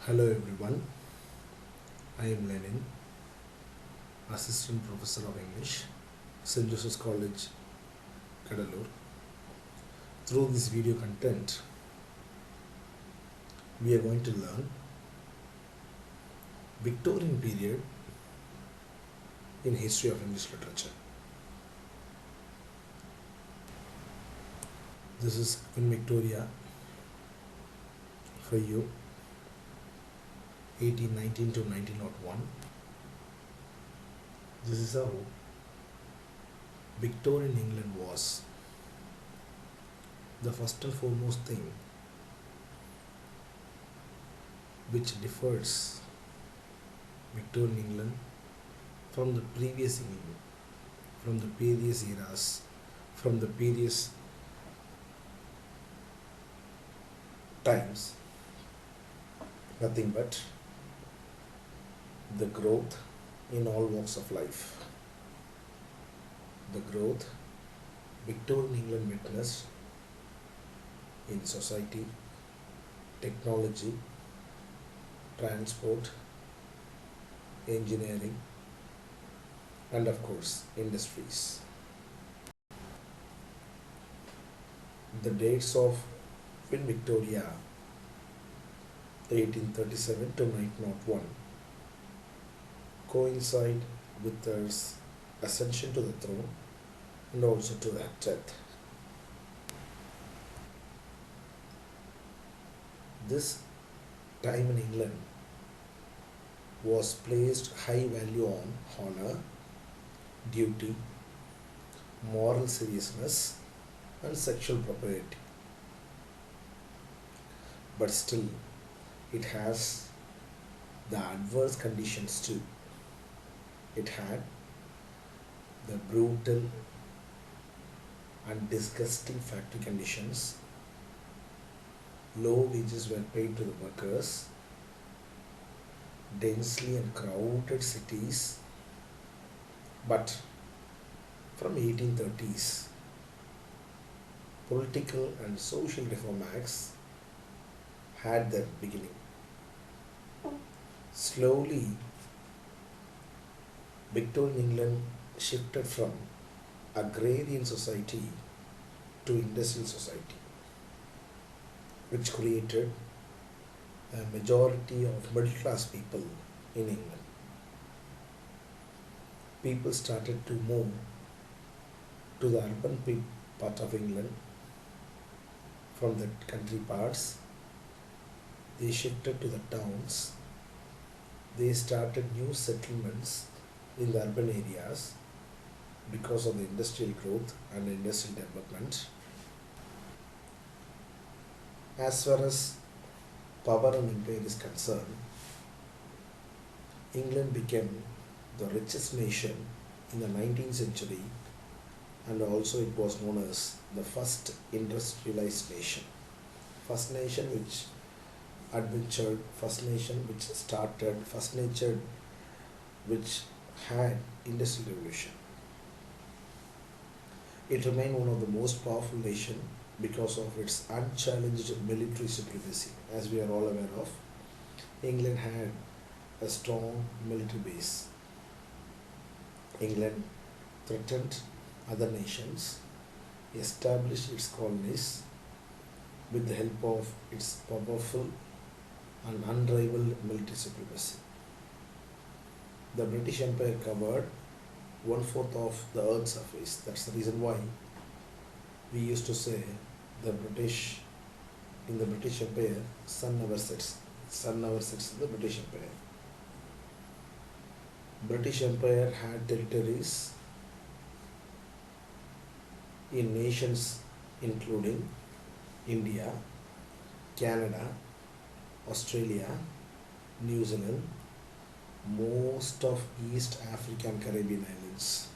Hello everyone, I am Lenin, Assistant Professor of English, St.Joseph's College, Cuddalore. Through this video content, we are going to learn Victorian period in history of English literature. This is Queen Victoria for you, 1819 to 1901. This is how Victorian England was. The first and foremost thing which differs Victorian England from the previous England, from the previous eras, from the previous times, nothing but the growth in all walks of life. The growth Victorian England witnessed in society, technology, transport, engineering, and of course industries. The dates of Queen Victoria 1837 to 1901 coincide with her ascension to the throne and also to her death. This time in England was placed high value on honor, duty, moral seriousness, and sexual propriety. But still, it has the adverse conditions too. It had the brutal and disgusting factory conditions. Low wages were paid to the workers. Densely and crowded cities. But from 1830s, political and social reform acts had their beginning. Slowly, Victorian England shifted from agrarian society to industrial society, which created a majority of middle class people in England. People started to move to the urban part of England from the country parts. They shifted to the towns. They started new settlements in the urban areas because of the industrial growth and industrial development. As far as power and empire is concerned, England became the richest nation in the 19th century, and also it was known as the first industrialized nation. First nation which adventured, first nation which started, first nation which had industrial revolution. It remained one of the most powerful nations because of its unchallenged military supremacy. As we are all aware of, England had a strong military base. England threatened other nations, established its colonies with the help of its powerful and unrivaled military supremacy. The British Empire covered 1/4 of the earth's surface. That's the reason why we used to say in the British Empire, sun never sets. Sun never sets in the British Empire. British Empire had territories in nations including India, Canada, Australia, New Zealand, most of East Africa and Caribbean islands.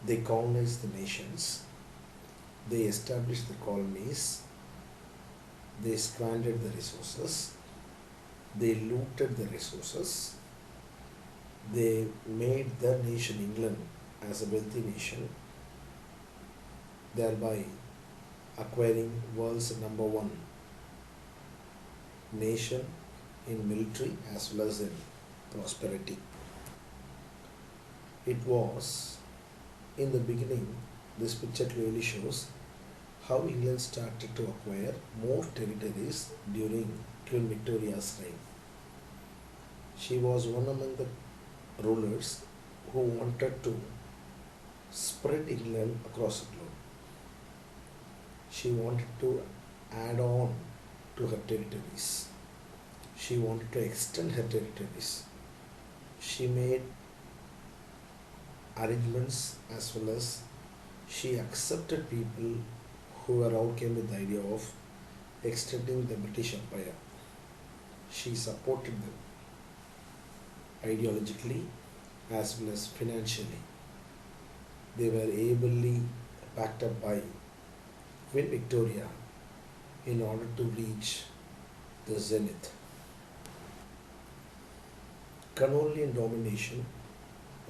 They colonized the nations. They established the colonies. They squandered the resources. They looted the resources. They made their nation England as a wealthy nation, thereby acquiring world's #1 nation in military as well as in prosperity. It was in the beginning, this picture clearly shows how England started to acquire more territories during Queen Victoria's reign. She was one among the rulers who wanted to spread England across the globe. She wanted to add on to her territories. She wanted to extend her territories. She made arrangements as well as she accepted people who were all came with the idea of extending the British Empire. She supported them ideologically as well as financially. They were ably backed up by Queen Victoria in order to reach the zenith. Colonial domination,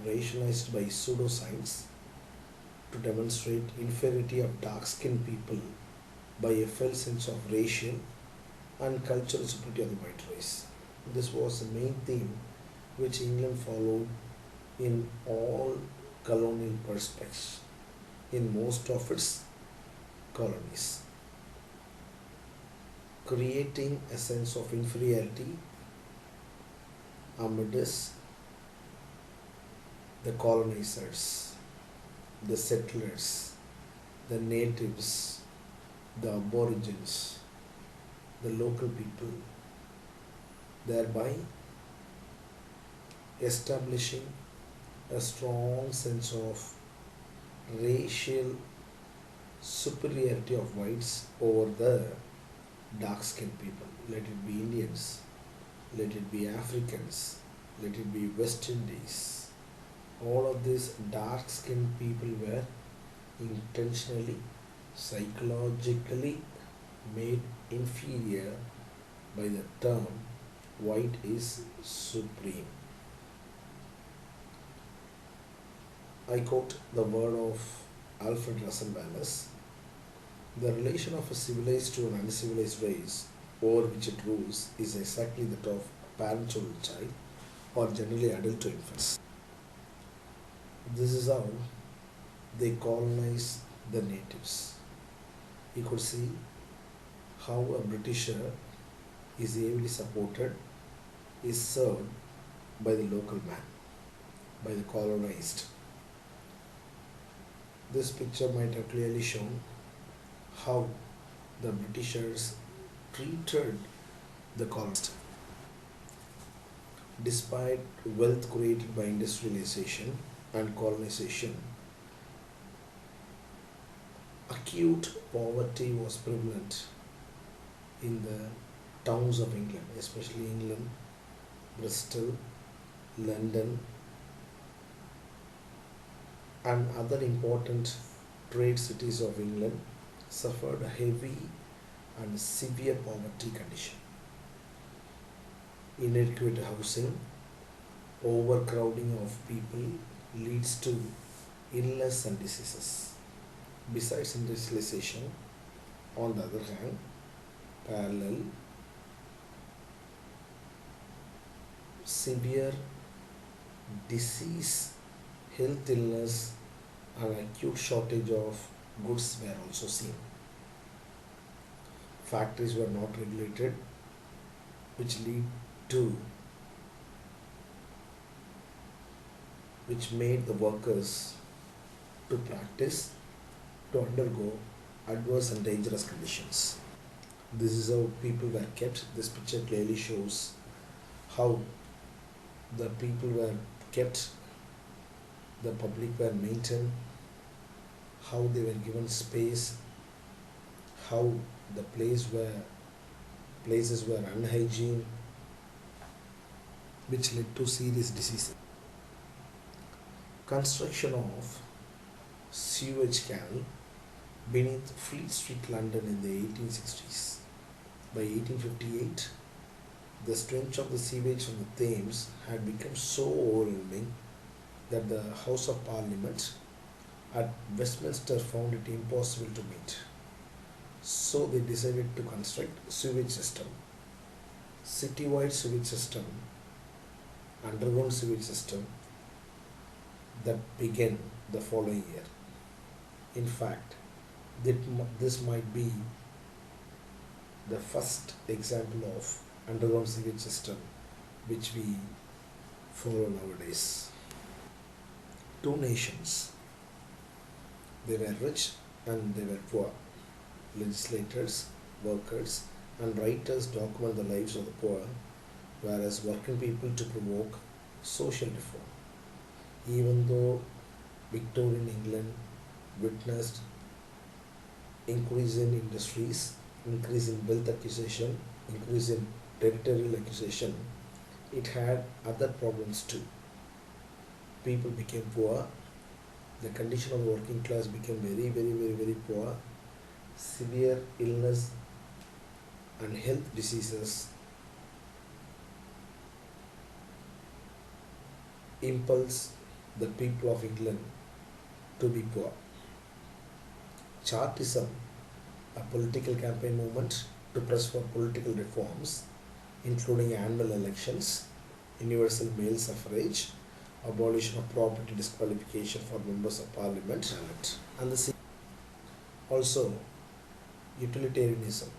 racialized by pseudoscience to demonstrate inferiority of dark-skinned people by a false sense of racial and cultural superiority of the white race. This was the main theme which England followed in all colonial perspectives in most of its colonies, creating a sense of inferiority amidst the colonizers, the settlers, the natives, the aborigines, the local people, thereby establishing a strong sense of racial superiority of whites over the dark-skinned people. Let it be Indians, let it be Africans, let it be West Indies. All of these dark-skinned people were intentionally, psychologically made inferior by the term white is supreme. I quote the word of Alfred Russel Wallace: the relation of a civilized to an uncivilized race over which it rules is exactly that of parent to child, or generally adult to infants. This is how they colonize the natives. You could see how a Britisher is ably supported, is served by the local man, by the colonized. This picture might have clearly shown how the Britishers treated the colonized. Despite wealth created by industrialization and colonization, acute poverty was prevalent in the towns of England, especially England, Bristol, London, and other important trade cities of England suffered a heavy and severe poverty condition. Inadequate housing, overcrowding of people leads to illness and diseases. Besides industrialization, on the other hand, parallel severe disease, health illness, and acute shortage of goods were also seen. Factories were not regulated, which made the workers to undergo adverse and dangerous conditions. This is how people were kept. This picture clearly shows how the people were kept, the public were maintained, how they were given space, how the places were unhygiene, which led to serious diseases. Construction of sewage canal beneath Fleet Street, London in the 1860s. By 1858, the stench of the sewage from the Thames had become so overwhelming that the House of Parliament at Westminster found it impossible to meet. So they decided to construct a sewage system citywide sewage system, underground sewage system that began the following year. In fact, this might be the first example of underground sewage system which we follow nowadays. Two nations, they were rich and they were poor. Legislators, workers, and writers document the lives of the poor, whereas working people to provoke social reform. Even though Victorian England witnessed increase in industries, increase in wealth acquisition, increase in territorial acquisition, it had other problems too. People became poor, the condition of the working class became very poor, severe illness and health diseases impulse the people of England to be poor. Chartism, a political campaign movement to press for political reforms, including annual elections, universal male suffrage, abolition of property disqualification for members of parliament, and also utilitarianism,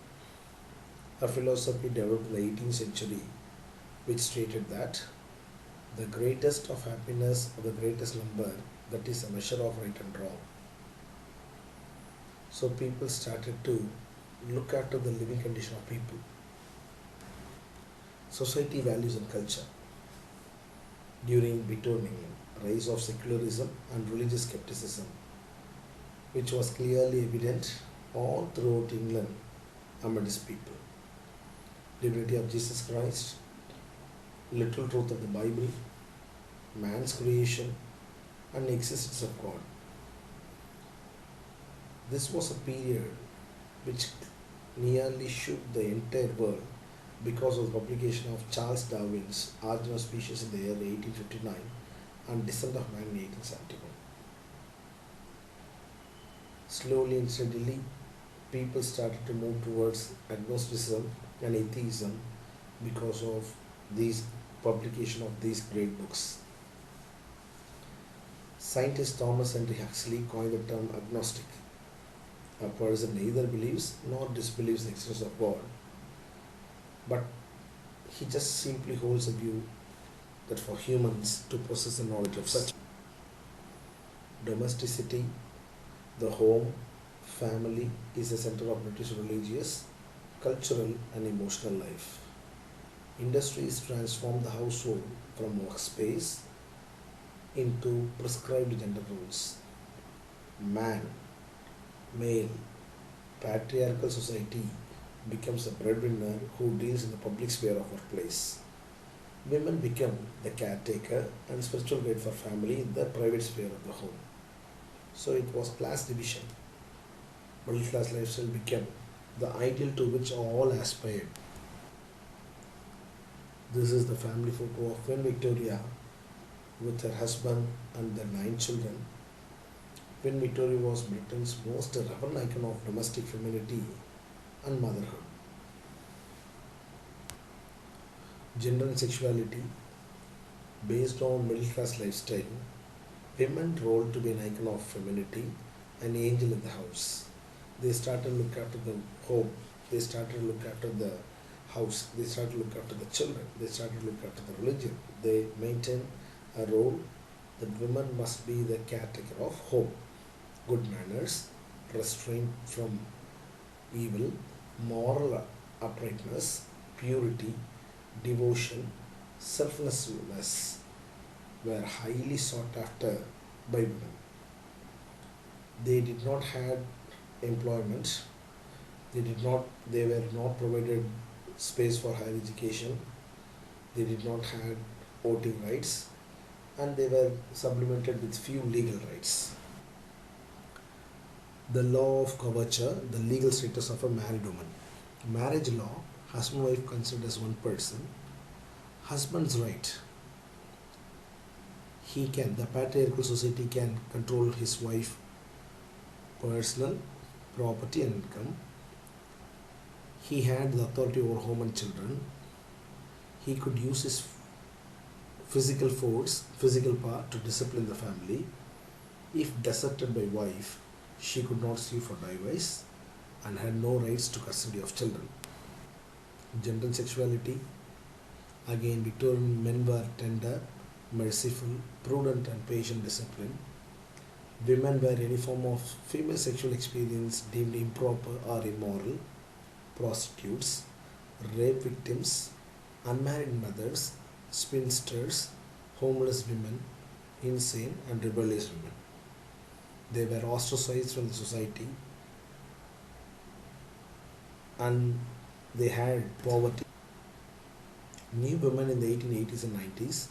a philosophy developed in the 18th century which stated that the greatest of happiness of the greatest number, that is a measure of right and wrong. So people started to look after the living condition of people. Society values and culture. During Victorian England, rise of secularism and religious skepticism, which was clearly evident all throughout England amid its people. Divinity of Jesus Christ, literal truth of the Bible, man's creation, and the existence of God. This was a period which nearly shook the entire world because of the publication of Charles Darwin's Origin of Species in the year 1859 and Descent of Man in 1871. Slowly and steadily, people started to move towards agnosticism and atheism because of these publication of these great books. Scientist Thomas Henry Huxley coined the term agnostic. A person neither believes nor disbelieves the existence of God, but he just simply holds a view that for humans to possess the knowledge of such domesticity, the home, family is the center of British religious, cultural and emotional life. Industries transformed the household from workspace into prescribed gender roles. Man, male, patriarchal society becomes a breadwinner who deals in the public sphere of workplace. Women become the caretaker and spiritual guide for family in the private sphere of the home. So it was class division. Middle class lifestyle became the ideal to which all aspired. This is the family photo of Queen Victoria with her husband and their 9 children. Queen Victoria was Britain's most reverend icon of domestic femininity and motherhood. Gender and sexuality. Based on middle class lifestyle, women role to be an icon of femininity, an angel in the house. They started to look after the home, they started to look after the house, they started to look after the children, they started to look after the religion. They maintain a role that women must be the caretaker of home. Good manners, restraint from evil, moral uprightness, purity, devotion, selflessness were highly sought after by women. They did not have employment, they were not provided space for higher education, they did not have voting rights, and they were supplemented with few legal rights. The law of coverture, the legal status of a married woman. Marriage law, husband and wife considered as one person. Husband's right. The patriarchal society can control his wife, personal, property and income. He had the authority over home and children. He could use his physical power to discipline the family. If deserted by wife, she could not sue for divorce and had no rights to custody of children. Gender and sexuality. Again, Victorian men were tender, merciful, prudent and patient discipline. Women were any form of female sexual experience deemed improper or immoral, prostitutes, rape victims, unmarried mothers, spinsters, homeless women, insane and rebellious women. They were ostracized from the society and they had poverty. New women in the 1880s and 90s,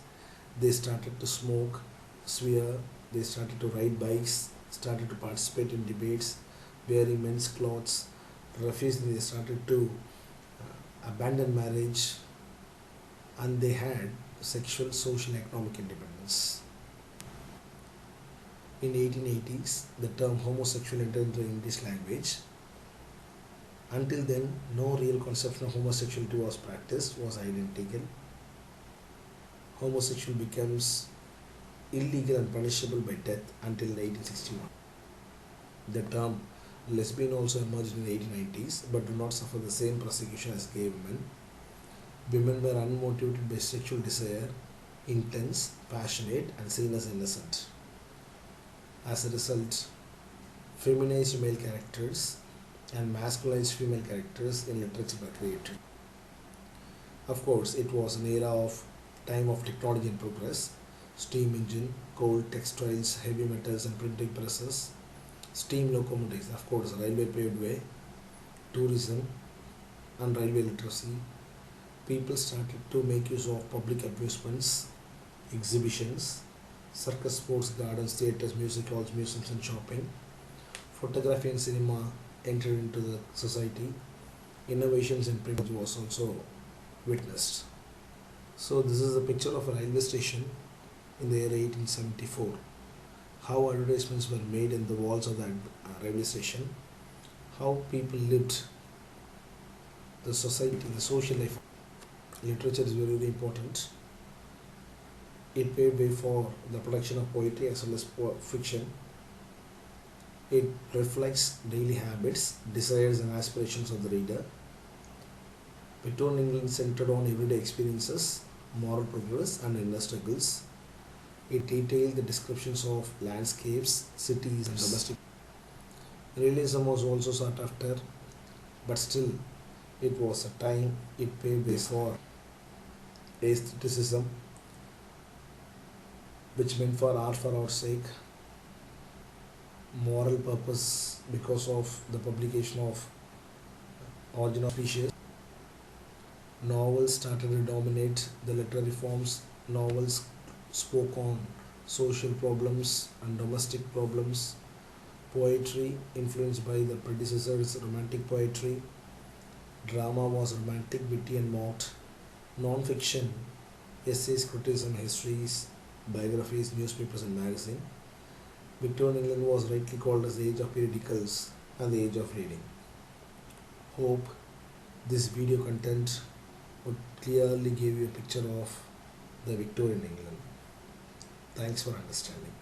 they started to smoke, swear, they started to ride bikes, started to participate in debates, wearing men's clothes, refusing, they started to abandon marriage, and they had sexual, social, economic independence. In the 1880s, the term homosexual entered into the English language. Until then, no real conception of homosexuality was practiced, was identical. Homosexual becomes illegal and punishable by death until 1861. The term lesbian also emerged in the 1890s, but do not suffer the same persecution as gay women. Women were unmotivated by sexual desire, intense, passionate, and seen as innocent. As a result, feminized male characters and masculinized female characters in literature were created. Of course, it was an era of time of technology and progress. Steam engine, coal, textiles, heavy metals and printing presses, steam locomotives, of course, railway paved way, tourism and railway literacy. People started to make use of public amusements, exhibitions, circus, sports gardens, theatres, music halls, museums and shopping. Photography and cinema entered into the society. Innovations in print was also witnessed. So this is a picture of a railway station in the year 1874. How advertisements were made in the walls of that railway station. How people lived, the society, the social life. Literature is very, very important. It paved way for the production of poetry as well as fiction. It reflects daily habits, desires and aspirations of the reader. Victorian England centered on everyday experiences, moral progress and inner struggles. It detailed the descriptions of landscapes, cities and domestic. Realism was also sought after, but still it was a time it paved way for aestheticism, which meant for art for our sake, moral purpose because of the publication of Origin of Species. Novels started to dominate the literary forms. Novels spoke on social problems and domestic problems. Poetry, influenced by the predecessors, romantic poetry. Drama was romantic, witty and mocked. Non-fiction, essays, criticism, histories, biographies, newspapers and magazine. Victorian England was rightly called as the age of periodicals and the age of reading. Hope this video content would clearly give you a picture of the Victorian England. Thanks for understanding.